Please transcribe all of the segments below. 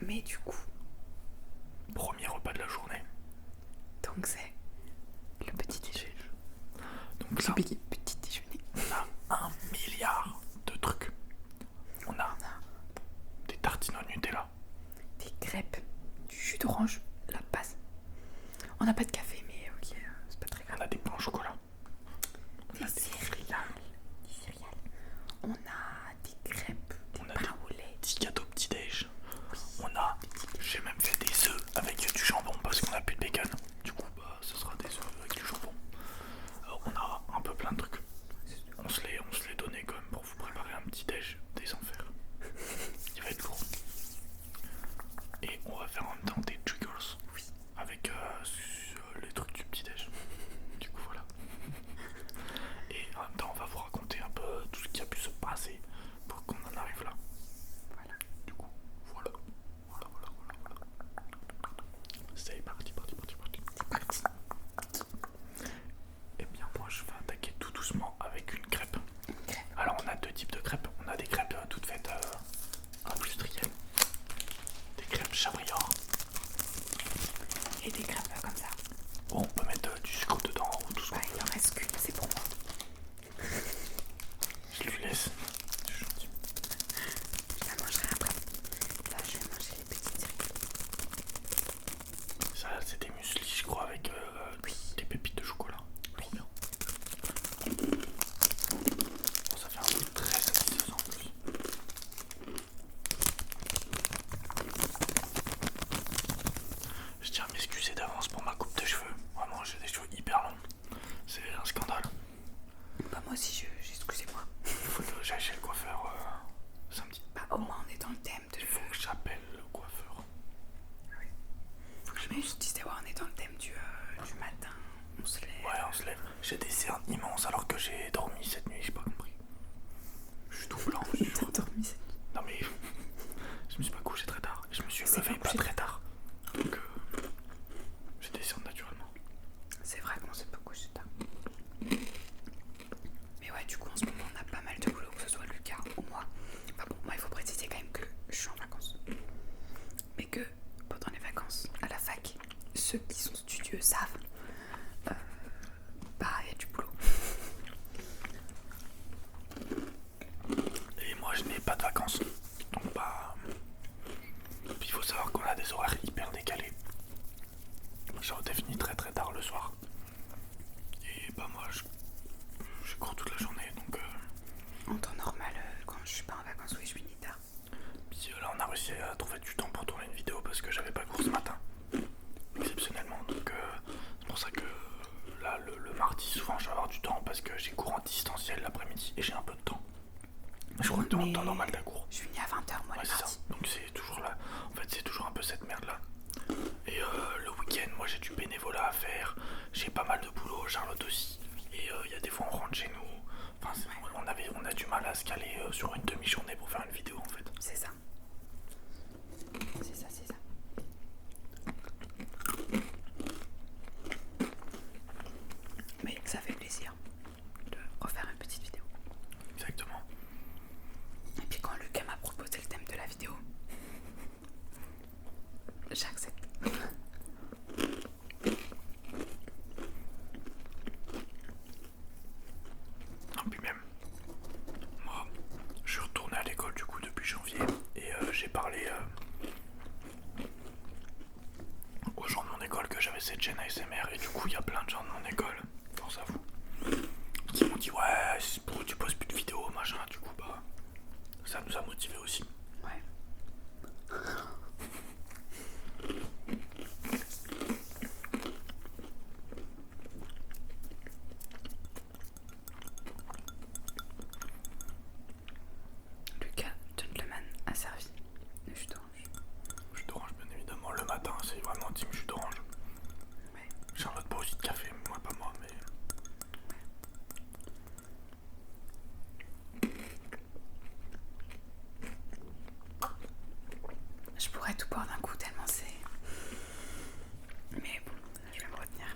Mais du coup, Premier repas de la journée. donc c'est le petit déjeuner. Donc là, Petit déjeuner. on a 1 milliard de trucs. On a des tartines au Nutella. Des crêpes, du jus d'orange, la base. On n'a pas de café, mais ok, c'est pas très grave. On a des pains au chocolat. Des céréales. On a des crêpes, des On a pains au lait. Petit gâteau petit-déj. J'ai même fait des œufs avec du jambon parce qu'on a plus de bacon. Du coup, ce sera des œufs avec du jambon. On a un peu plein de trucs. On se les donnait quand même pour vous préparer un petit déj des enfers. Il va être lourd. Et on va faire en même temps des triggers. Oui. Avec les trucs du petit déj. Du coup, voilà. Et en même temps, on va vous raconter un peu tout ce qui a pu se passer pour qu'on en arrive là. Voilà. Du coup, voilà. C'est parti. C'est parti. Eh bien, moi, je vais attaquer tout doucement avec une crêpe. Une crêpe. Alors, on a deux types de crêpes. On a des crêpes toutes faites industrielles. Des crêpes Chabrior. Et des crêpes comme ça. Bon, on peut mettre du sucre dedans ou tout ce qu'on Il veut. en reste qu'une, c'est pour moi. Je lui laisse. C'est gentil. Je la mangerai après. Là, je vais manger les petites céréales. Ça, c'est des muesli, je crois, avec des pépites de chocolat. Trop bien. Bon, ça fait un truc très satisfaisant en plus. Je tiens à m'excuser d'avance pour ma coupe de cheveux. Vraiment, j'ai des cheveux hyper longs. C'est un scandale. Bah, moi aussi, excusez-moi. Il faut que j'aille chez le coiffeur samedi. Bah, au moins, on est dans le thème de. Il faut que j'appelle le coiffeur. Oui. Faut que je Mais je disais, ouais, on est dans le thème du matin. On se lève. Ouais, on se lève. J'ai des cernes immenses alors que j'ai dormi cette nuit, j'ai pas compris. Je suis tout blanc. T'as dormi cette nuit. Non mais je me suis pas couché très tard. Je me suis C'est levé vrai, pas j'ai- très tard. Donc j'ai des cernes naturellement. C'est vrai qu'on s'est pas couché tard. Mais ouais, du coup, en ce moment, on a pas mal de boulot, que ce soit Lucas ou moi. Enfin bon, moi, il faut préciser quand même que je suis en vacances. Mais que pendant les vacances à la fac, ceux qui sont studieux savent. Bah, il y a du boulot. Et moi je n'ai pas de vacances. Donc bah. Puis il faut savoir qu'on a des horaires hyper décalés. Je redéfinis très très tard le soir. Et bah moi je cours toute la journée donc En temps normal, quand je suis pas en vacances, oui, je finis tard. puis là on a réussi à trouver du temps pour tourner une vidéo parce que j'avais pas cours ce matin. Exceptionnellement. Donc c'est pour ça que là le mardi souvent je vais avoir du temps parce que j'ai cours en distanciel l'après-midi et j'ai un peu de temps. Je crois que en temps normal t'as cours. Je finis à 20h, moi, Ouais, les c'est ça. mardis. Donc c'est toujours là. En fait, c'est toujours un peu cette merde là. Et le week-end, moi j'ai du bénévolat à faire. J'ai pas mal de boulot, Charlotte aussi. Et il y a des fois on rentre chez nous. Enfin, on a du mal à se caler sur une demi-journée pour faire une vidéo en fait. C'est ça. C'est ça, c'est ça. Mais ça fait plaisir de refaire une petite vidéo. Exactement. Et puis quand Lucas m'a proposé le thème de la vidéo, j'accepte. Et puis même, moi, je suis retourné à l'école du coup depuis janvier. Et j'ai parlé aux gens de mon école que j'avais cette chaîne ASMR. Et du coup, il y a plein de gens de mon école, force à vous, qui m'ont dit ouais, c'est pour tu poses plus de vidéos, machin. Du coup, bah, ça nous a motivés aussi. Ouais. Lucas, gentleman, a servi le jus d'orange. Jus d'orange, bien évidemment. Le matin, c'est vraiment team jus d'orange. Ouais. Charlotte pas aussi de café, moi pas moi, mais. Je pourrais tout boire d'un coup tellement c'est. Mais bon, je vais me retenir.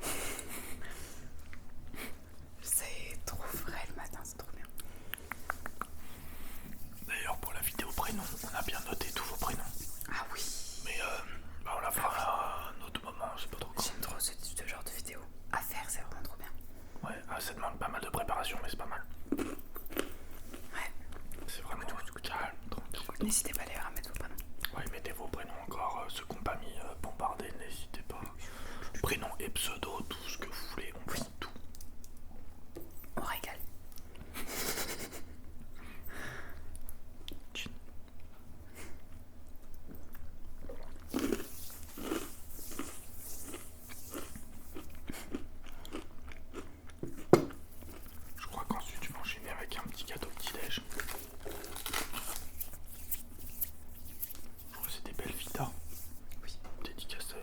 C'est trop frais le matin, c'est trop bien. D'ailleurs, pour la vidéo prénom, on a bien noté tous vos prénoms. Ah oui. Mais N'hésitez pas d'ailleurs à mettre vos prénoms. Ouais, mettez vos prénoms encore, ceux qui n'ont pas mis bombardé, n'hésitez pas. Prénom et pseudo, tout ce que vous voulez, on prend tout. On régale. Je crois qu'ensuite tu vas enchaîner avec un petit gâteau petit-déj. Je crois que c'est des belles Vita. Oui. Dédicacées.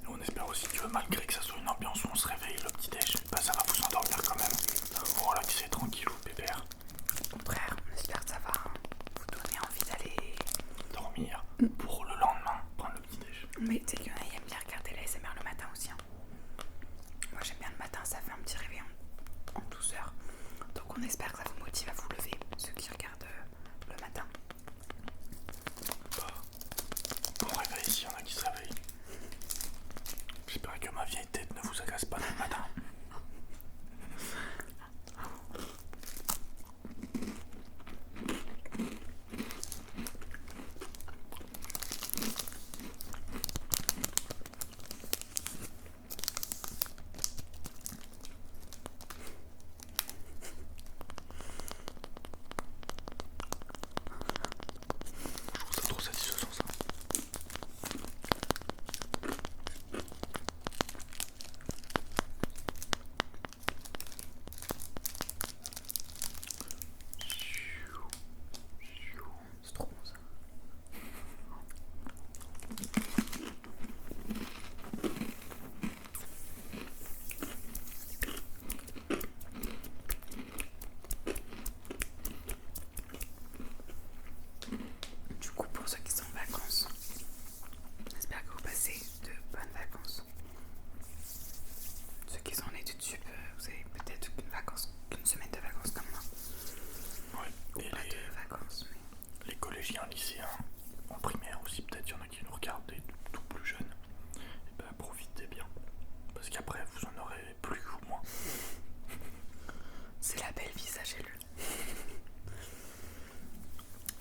On espère aussi que malgré que ça soit une ambiance où on se réveille le petit-déj, bah ça va vous endormir quand même. Vous relaxer tranquille ou pépère. Au contraire, on espère que ça va vous donner envie d'aller Dormir pour le lendemain prendre le petit-déj. Mais tu sais qu'il y en a qui aiment bien regarder la SMR le matin aussi. Hein. Moi j'aime bien le matin, ça fait un petit réveil en douceur. Donc on espère que ça vous motive à vous lever, ceux qui regardent le matin. Bon réveil s'il y en a qui se réveillent. J'espère que ma vieille tête ne vous agace pas le matin. Je trouve ça trop satisfaisant ça. C'est trop bon ça. Du coup, pour ceux qui sont en vacances, j'espère que vous passez de bonnes vacances. Ceux qui sont en études sup, vous avez peut-être qu'une semaine de vacances comme moi. Ouais. Ou Et pas de vacances, mais... les collégiens, lycéens, en primaire aussi, peut-être il y en a qui nous regardent des tout plus jeunes. Et ben profitez bien. Parce qu'après vous en aurez plus ou moins. C'est la belle vie, sachez-le.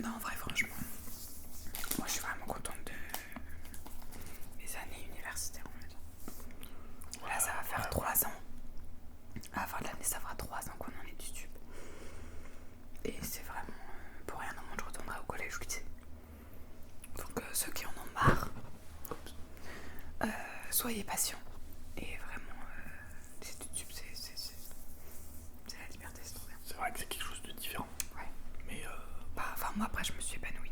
Non, en vrai, franchement, moi je suis vraiment contente de mes années universitaires, on va dire. Là, ça va faire 3 ans. À la fin de l'année, ça fera 3 ans qu'on en est du tube. Et c'est vraiment pour rien au monde, je retournerai au collège ou lycée. Donc, ceux qui en ont marre, soyez patients. Et vraiment, les études sup, c'est la liberté, c'est trop bien. C'est vrai que c'est quelque chose de différent. Ouais. Mais Enfin, moi, après, je me suis épanouie.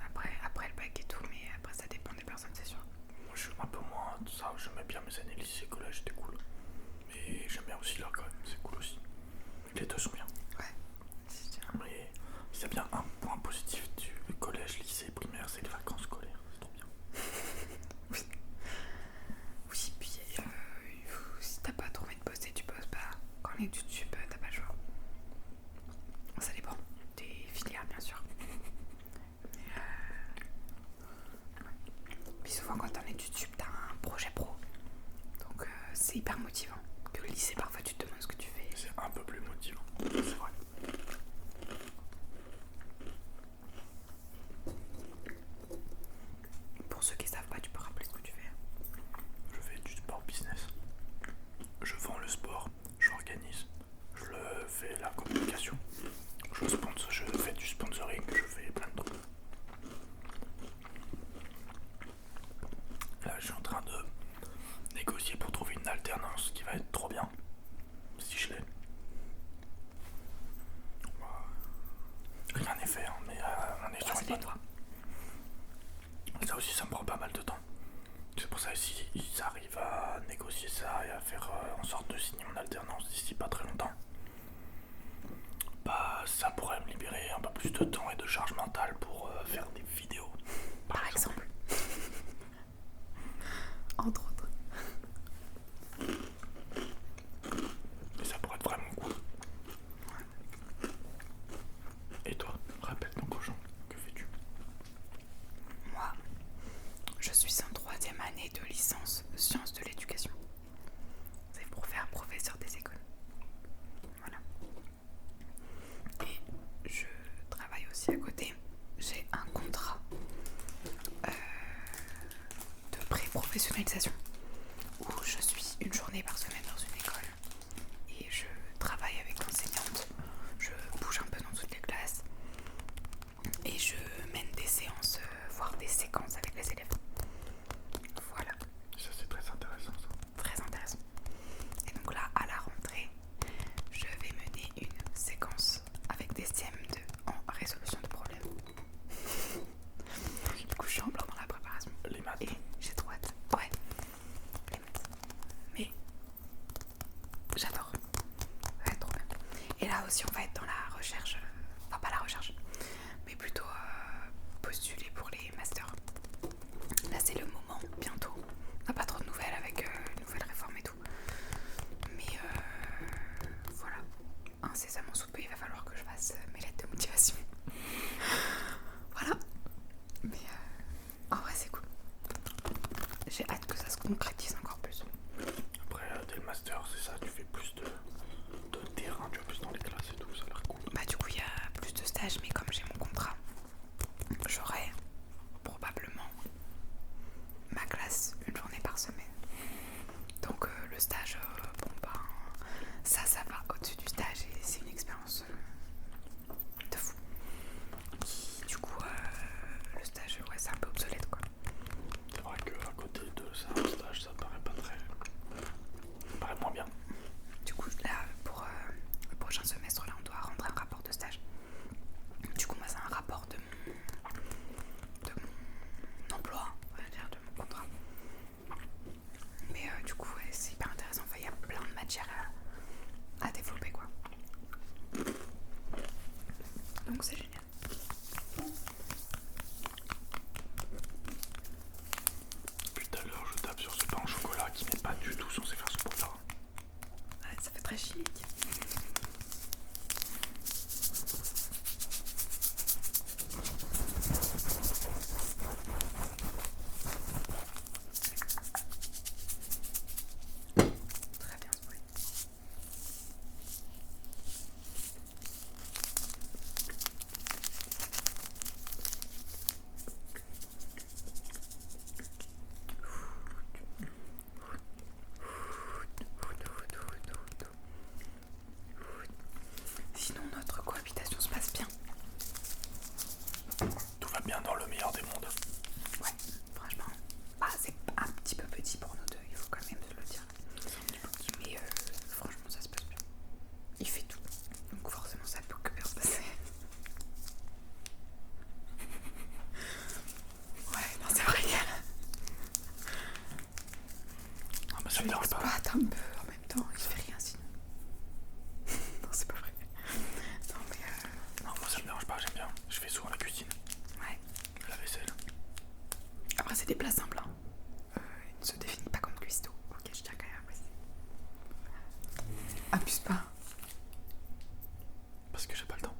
Après le bac et tout, mais après, ça dépend des personnes, c'est sûr. moi je suis un peu moins de ça. J'aimais bien mes années lycée, collège, c'était cool. Mais j'aime bien aussi là quand même, c'est cool aussi. Les deux sont bien. Ouais, c'est sûr. Mais s'il y a bien un point positif du collège, lycée, primaire, c'est les vacances scolaires. C'est trop bien. Oui, puis si t'as pas trouvé de poste, tu bosses pas. Quand on est du tube, t'as pas le choix. Ça dépend des filières, bien sûr. Puis souvent, quand on est du tube, t'as un projet pro. Donc c'est hyper motivant. Que le lycée, parfois, tu te demandes ce que tu fais. C'est un peu plus motivant, c'est vrai. Pour ceux qui savent pas, tu peux rappeler ce que tu fais. Je fais du sport business. Je vends le sport, j'organise, je le fais la communication. Je fais du sponsoring, je fais plein de trucs. Là, je suis en train de négocier pour trouver une alternance qui va être trop bien. Si je l'ai. journée par semaine dans une école et je travaille avec l'enseignante, je bouge un peu dans toutes les classes et je mène des séances, voire des séquences avec les élèves. Voilà. Ça c'est très intéressant ça. Très intéressant. Et donc là, à la rentrée, je vais mener une séquence avec des CM2 en résolution de problèmes. Du coup, je suis en blanc dans la préparation. Les maths. Et j'ai trop hâte. Ouais, les maths. Mais j'adore. Ouais, trop bien. Et là aussi, on va être dans la recherche. Enfin, pas la recherche, mais plutôt postuler pour les masters. Là, c'est le moment, bientôt. On n'a pas trop de nouvelles avec une nouvelle réforme et tout. Mais voilà. Incessamment sous peu, il va falloir que je fasse mes lettres de motivation. Voilà. Mais en vrai, c'est cool. J'ai hâte que ça se concrétise encore plus. Après, dès le master, c'est ça, tu fais plus de terrain, tu vas plus dans les classes et tout, ça a l'air cool. Bah, du coup, il y a plus de stages, mais comme j'ai mon contrat, j'aurai probablement ma classe une journée par semaine. Donc, le stage, bon, bah, ça va au-dessus du stage et c'est une expérience de fou. Du coup, le stage, ouais, c'est un peu obsolète quoi. C'est vrai qu'à côté de ça, un stage, ça te paraît pas très. Ça paraît moins bien. Du coup, là, pour le prochain semestre, là, on doit rendre un rapport de stage. Du coup, moi, c'est un rapport de mon emploi, on va dire, de mon contrat. Mais du coup, ouais, c'est hyper intéressant. Enfin, il y a plein de matières à développer, quoi. Donc, c'est génial. Depuis tout à l'heure, je tape sur ce pain au chocolat qui n'est pas du tout censé faire ce bruit-là. Ouais, ça fait très chimique. Très bien ce bruit. Sinon, notre cohabitation se passe bien. Tout va bien dans le meilleur des mondes. Ouais, franchement, bah, c'est un petit peu petit pour nous deux, il faut quand même se le dire. Mais franchement, ça se passe bien. Il fait tout, donc forcément, ça peut que bien se passer. Ouais, non, c'est vrai que Ah bah ça je me dérange pas. l'exploite un peu en même temps, il fait rien sinon. Non, c'est pas vrai. Non, mais Non, moi ça me dérange pas, j'aime bien. Je fais souvent la cuisine, ouais. la vaisselle. Après, c'est des plats simples. Hein. Il ne se définit pas comme cuistot. Ok, je tiens quand même à préciser. Abuse pas. Parce que j'ai pas le temps.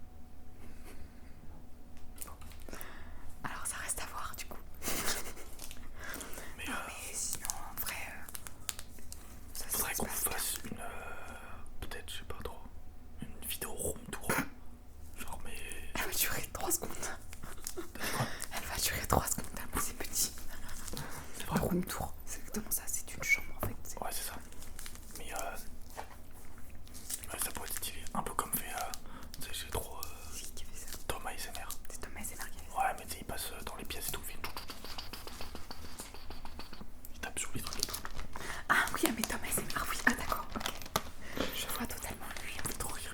Alors, ça reste à voir du coup. Mais Non, mais sinon, en vrai, ça faudrait se qu'on passe bien. fasse une. Peut-être, je sais pas trop. Une vidéo room tour. Genre, mais. Elle va durer 3 secondes. Elle va durer 3 secondes, tellement c'est petit. C'est Le vrai. room tour, c'est exactement ça, c'est une chambre en fait. Ouais, c'est ça. Mais ouais, ça pourrait être stylé. Un peu comme fait. Tu sais, j'ai trop. C'est qui fait ça? Thomas ASMR. C'est Thomas et Marc qui fait ça. Ouais, mais tu sais, il passe dans les pièces et tout. Il fait. Il tape sur les trucs et tout. Ah oui, mais Thomas et Marc, oui. Ah d'accord, ok. Je vois totalement lui, il fait trop rire.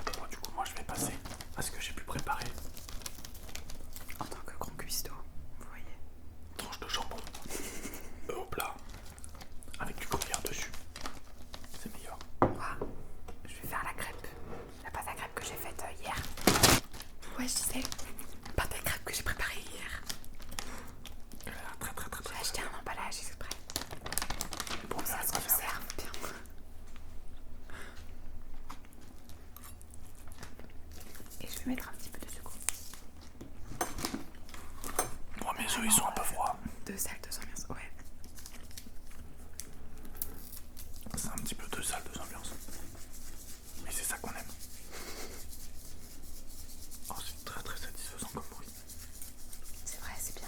Bon, du coup, moi je vais passer à ce que j'ai pu préparer. En tant que grand cuistot, vous voyez. Tranche de jambon au plat avec du gruyère dessus. C'est meilleur. Moi, je vais faire la crêpe. La pâte à crêpe que j'ai faite hier. Ouais, je disais. Pâte à crêpe que j'ai préparée hier. Elle a l'air très très très J'ai très. acheté un emballage exprès. Bon, Ça se conserve bien. Et je vais mettre un petit peu de sucre. Moi, mes œufs ils sont un peu froids. 2 sel, 2 ambiances, ouais. C'est un petit peu de sale, de ambiance. Mais c'est ça qu'on aime. Oh, c'est très très satisfaisant comme bruit. C'est vrai, c'est bien.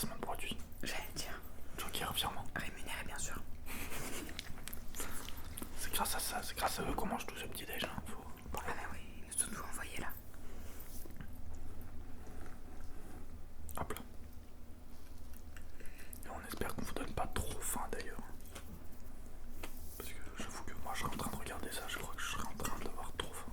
placement de produit. J'allais le dire. Joker, revirement. Rémunéré, bien sûr. C'est grâce à ça, c'est grâce à eux qu'on mange tout ce petit déj. Hein. Ah bah oui, ils nous ont tout envoyé là. Hop là. Et on espère qu'on vous donne pas trop faim d'ailleurs. Parce que j'avoue que moi je serais en train de regarder ça, je crois que je serais en train d'avoir trop faim.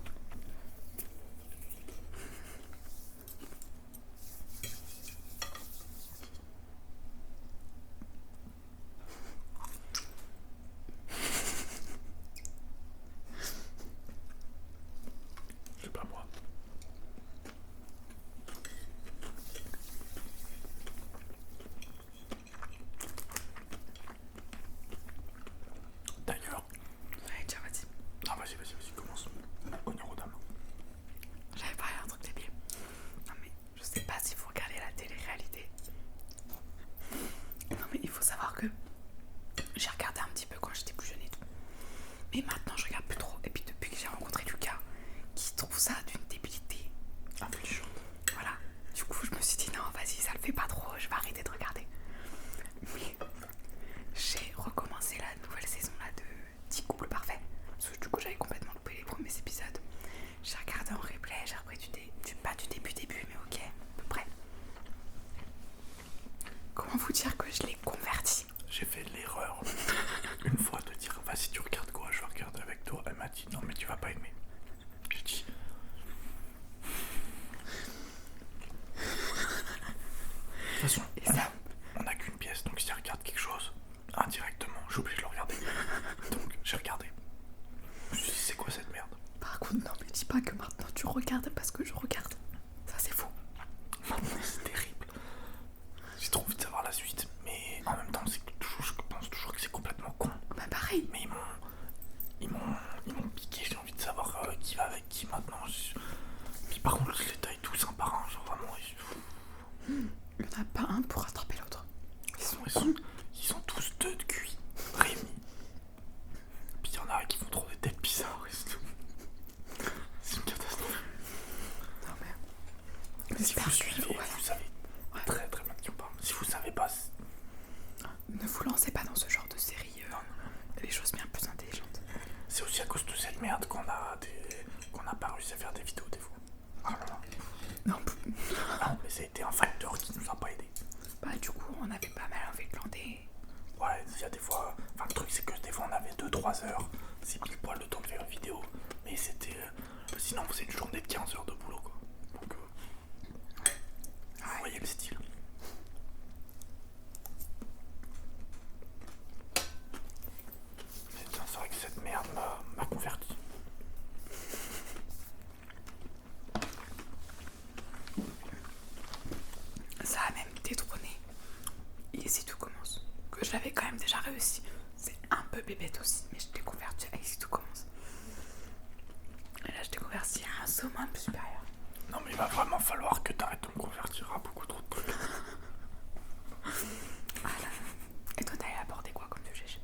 C'est pas moi. D'ailleurs. Ouais, tiens, vas-y. Ah, vas-y, commence. Honneur aux dames. J'avais parlé d'un truc débile. Non, mais je sais pas si vous regardez la télé-réalité. Non, mais il faut savoir que j'ai regardé un petit peu quand j'étais plus jeune et tout. Mais maintenant, je regarde plus trop. Et puis, depuis que j'ai rencontré Lucas, qui trouve ça d'une débilité Affligeante. Voilà, du coup je me suis dit non vas-y ça le fait pas trop, je vais arrêter de regarder. Mais j'ai recommencé la nouvelle saison là de 10 couples parfaits. Parce que du coup j'avais complètement loupé les premiers épisodes. J'ai regardé en replay, j'ai repris pas du début mais ok, à peu près. Comment vous dire que je l'ai converti? J'ai fait l'erreur une fois de dire vas-y tu regardes quoi, je vais regarder avec toi. Elle m'a dit non mais tu vas pas aimer. J'ai dit de toute façon, on a qu'une pièce, donc si elle regarde quelque chose, indirectement, je suis obligé de le regarder. Donc j'ai regardé. Je me suis dit, c'est quoi cette merde? Par contre, non, mais dis pas que maintenant tu regardes parce que je regarde. Ça, c'est faux. Maintenant, c'est terrible. J'ai trop envie de savoir la suite, mais en même temps, je pense toujours que c'est complètement con. Bah, pareil. Mais ils m'ont piqué, j'ai envie de savoir qui va avec qui maintenant. Puis par contre, je les taille tous un par un, genre vraiment. Il n'y en a pas un pour rattraper l'autre. Ils sont tous deux de cuits, réunis. Puis il y en a qui font trop des têtes bizarres et tout. C'est une catastrophe. Non mais si vous suivez, voilà. vous savez très très bien qui on parle. Si vous savez pas, ne vous lancez pas dans ce genre de série. Des choses bien plus intelligentes. C'est aussi à cause de cette merde qu'on a pas réussi à faire des vidéos des fois. Ah là là. Non, mais ça a été un facteur qui nous a pas aidé. Bah du coup on avait pas mal envie. Ouais, il y a des fois. Enfin le truc c'est que des fois on avait 2-3 heures. C'est pile poil le temps de faire une vidéo. Mais c'était. Sinon c'est une journée de 15 heures de boulot quoi. Donc vous voyez le style. C'est vrai que cette merde m'a converti. Ça a même détrôné. Et si tout commence. Que je l'avais quand même déjà réussi. C'est un peu bébête aussi, mais je t'ai converti avec si tout commence. Et là je t'ai converti à un summum plus supérieur. Non mais il va vraiment falloir que t'arrêtes de me convertir à beaucoup trop de trucs. Voilà. Et toi t'avais abordé quoi comme sujet?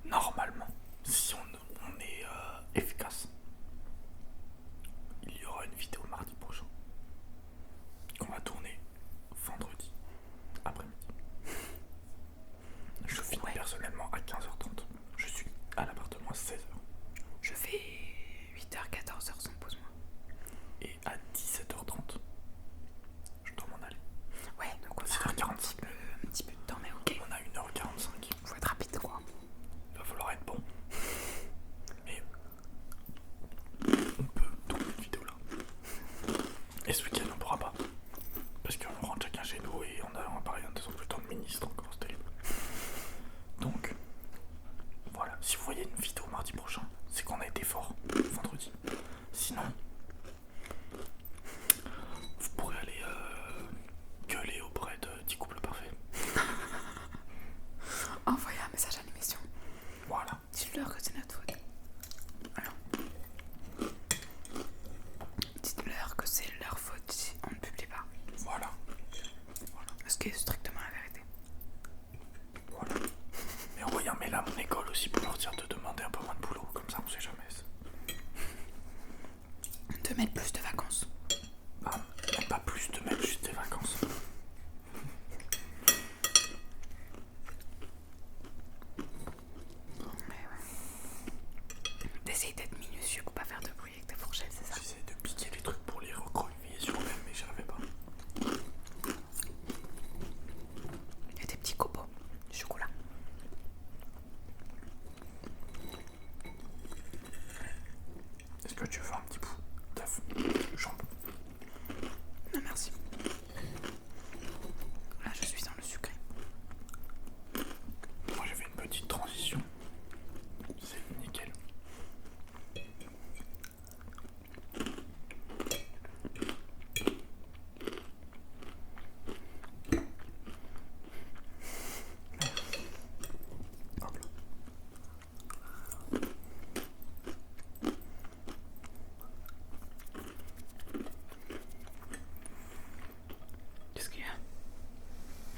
Normalement, si on est efficace, il y aura une vidéo mardi prochain qu'on va tourner vendredi après-midi. Je finis personnellement à 15h30. Je suis à l'appartement à 16h. Je fais 8h, 14h sans pause moi. Et à 17h30, je dois m'en aller. Ouais, donc on a 17h45. un petit peu de temps, mais ok. On a 1h45. Faut être rapide quoi. Il va falloir être bon. Mais on peut tourner une vidéo là. Et ce week-end on pourra pas. Parce qu'on rentre chacun chez nous et on a parlé un des emplois de ministre encore, c'est terrible. Donc voilà, si vous voyez une vidéo mardi prochain, c'est qu'on a été fort vendredi. Sinon, vous pourrez aller gueuler auprès de 10 couples parfaits. Envoyez un message à l'émission. Voilà. Dites-leur que c'est notre faute. Alors. Dites-leur que c'est leur faute si on ne publie pas. Voilà. Ce qui est strictement la vérité. Voilà. Mais envoyez un mail à mon école aussi pour leur dire de demander un peu moins de boulot, comme ça on sait jamais. De mettre plus de vacances. Ah, même pas plus de mettre juste des vacances.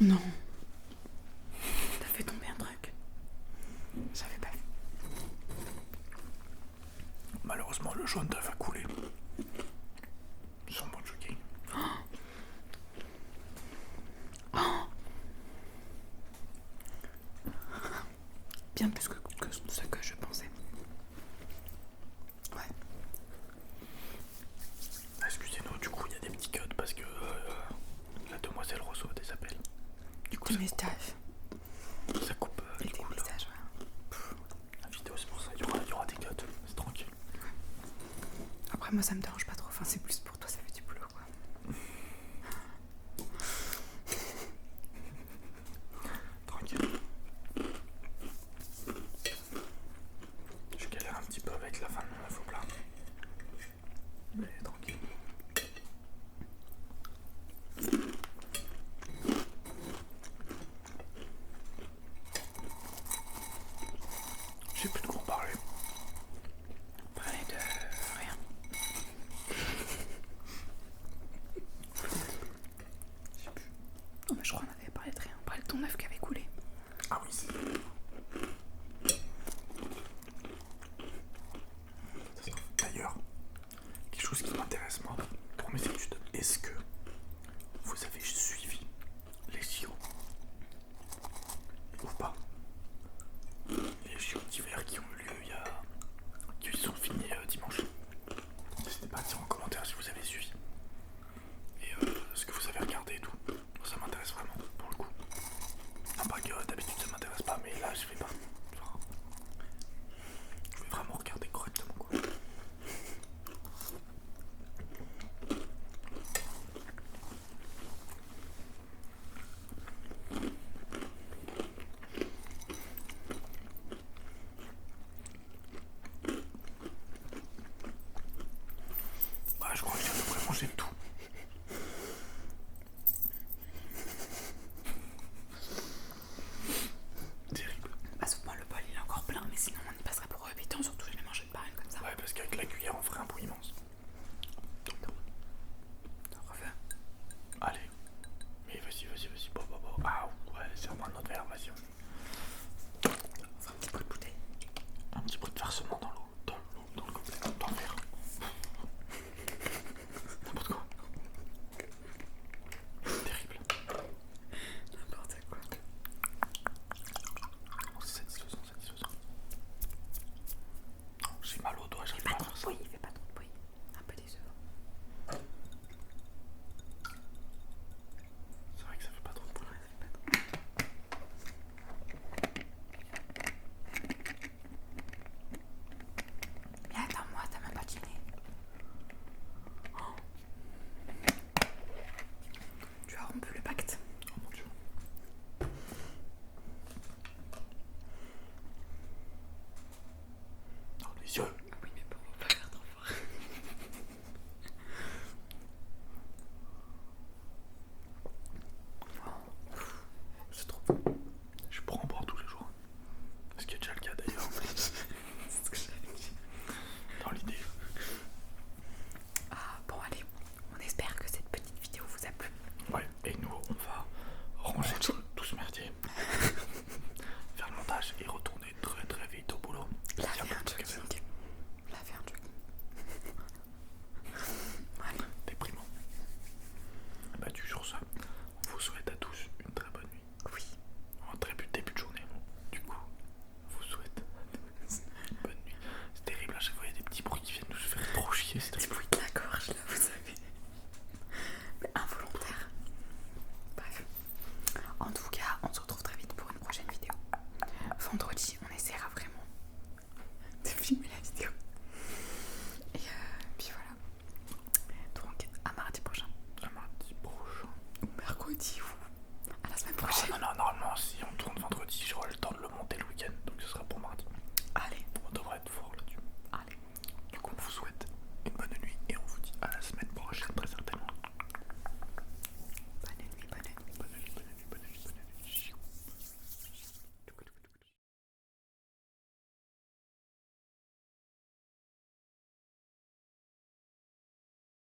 Non. T'as fait tomber un truc. J'avais pas vu. Malheureusement, le jaune d'œuf a coulé. Jambon de jogging. Bien plus que ce que je pensais. Ouais. Excusez-nous, du coup, il y a des petits codes parce que la demoiselle reçoit des appels. Du coup, Des messages. ça coupe. Et Du des coup, messages, ouais. la vidéo, c'est pour ça. Il y aura des codes. C'est tranquille. Après, moi, ça me dérange pas trop. Enfin, c'est plus pour toi, ça fait du boulot, quoi. Tranquille. Je galère un petit peu avec la fin de mon info plat. Mais tranquille. Je sais plus de quoi en parler. Parler de rien. Je sais plus. Non, mais je crois qu'on avait parlé de rien. On parlait de ton œuf qui avait coulé. Ah oui, c'est... D'ailleurs, quelque chose qui m'intéresse moi pour mes études, est-ce que vous avez suivi les JO ou pas? Les JO d'hiver qui ont eu lieu qui sont finis dimanche. N'hésitez pas à dire en commentaire si vous avez suivi et ce que vous avez regardé et tout. Moi, ça m'intéresse vraiment pour le coup. Non pas que d'habitude ça m'intéresse pas, mais là je vais pas. Genre, je vais vraiment regarder correctement quoi. Bah, je crois que j'ai à peu près mangé tout.